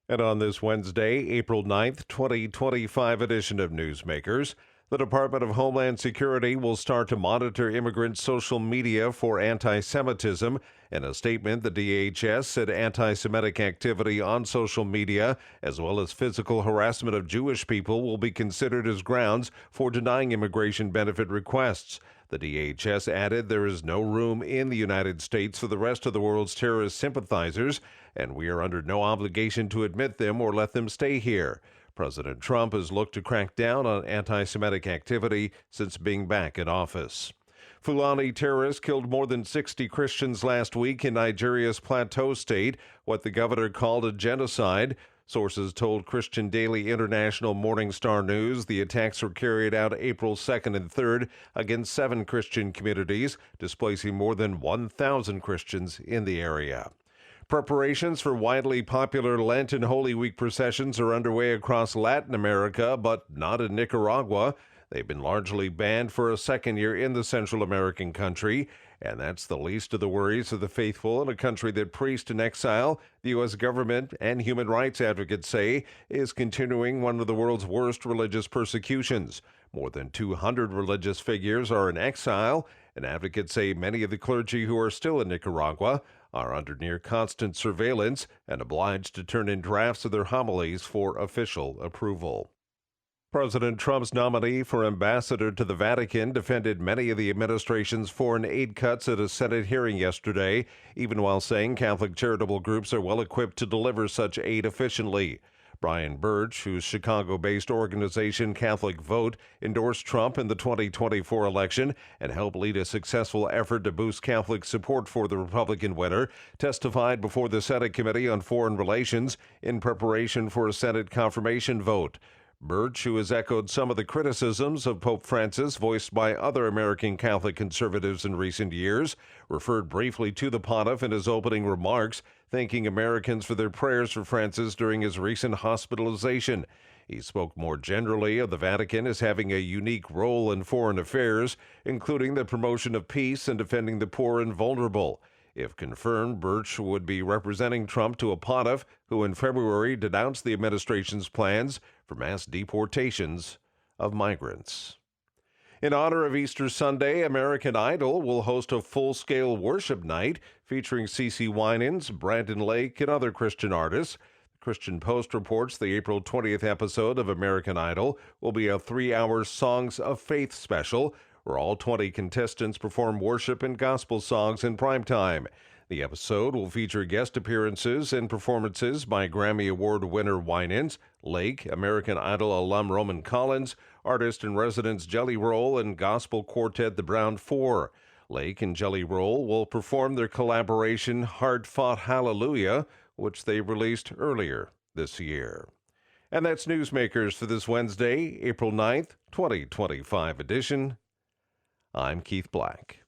And on this Wednesday, April 9th, 2025 edition of Newsmakers, the Department of Homeland Security will start to monitor immigrant social media for anti-Semitism. In a statement, the DHS said anti-Semitic activity on social media, as well as physical harassment of Jewish people, will be considered as grounds for denying immigration benefit requests. The DHS added there is no room in the United States for the rest of the world's terrorist sympathizers, and we are under no obligation to admit them or let them stay here. President Trump has looked to crack down on anti-Semitic activity since being back in office. Fulani terrorists killed more than 60 Christians last week in Nigeria's Plateau State, what the governor called a genocide. Sources told Christian Daily International Morning Star News the attacks were carried out April 2nd and 3rd against 7 Christian communities, displacing more than 1,000 Christians in the area. Preparations for widely popular Lent and Holy Week processions are underway across Latin America, but not in Nicaragua. They've been largely banned for a second year in the Central American country, and that's the least of the worries of the faithful in a country that priests in exile, the U.S. government, and human rights advocates say is continuing one of the world's worst religious persecutions. More than 200 religious figures are in exile, and advocates say many of the clergy who are still in Nicaragua are under near constant surveillance and obliged to turn in drafts of their homilies for official approval. President Trump's nominee for ambassador to the Vatican defended many of the administration's foreign aid cuts at a Senate hearing yesterday, even while saying Catholic charitable groups are well equipped to deliver such aid efficiently. Brian Birch, whose Chicago-based organization Catholic Vote endorsed Trump in the 2024 election and helped lead a successful effort to boost Catholic support for the Republican winner, testified before the Senate Committee on Foreign Relations in preparation for a Senate confirmation vote. Birch, who has echoed some of the criticisms of Pope Francis voiced by other American Catholic conservatives in recent years, referred briefly to the pontiff in his opening remarks, thanking Americans for their prayers for Francis during his recent hospitalization. He spoke more generally of the Vatican as having a unique role in foreign affairs, including the promotion of peace and defending the poor and vulnerable. If confirmed, Birch would be representing Trump to a pontiff who in February denounced the administration's plans for mass deportations of migrants. In honor of Easter Sunday, American Idol will host a full-scale worship night featuring CeCe Winans, Brandon Lake, and other Christian artists. The Christian Post reports the April 20th episode of American Idol will be a 3-hour Songs of Faith special, where all 20 contestants perform worship and gospel songs in primetime. The episode will feature guest appearances and performances by Grammy Award winner Winans, Lake, American Idol alum Roman Collins, artist-in-residence Jelly Roll, and gospel quartet The Brown Four. Lake and Jelly Roll will perform their collaboration Hard Fought Hallelujah, which they released earlier this year. And that's Newsmakers for this Wednesday, April 9th, 2025 edition. I'm Keith Black.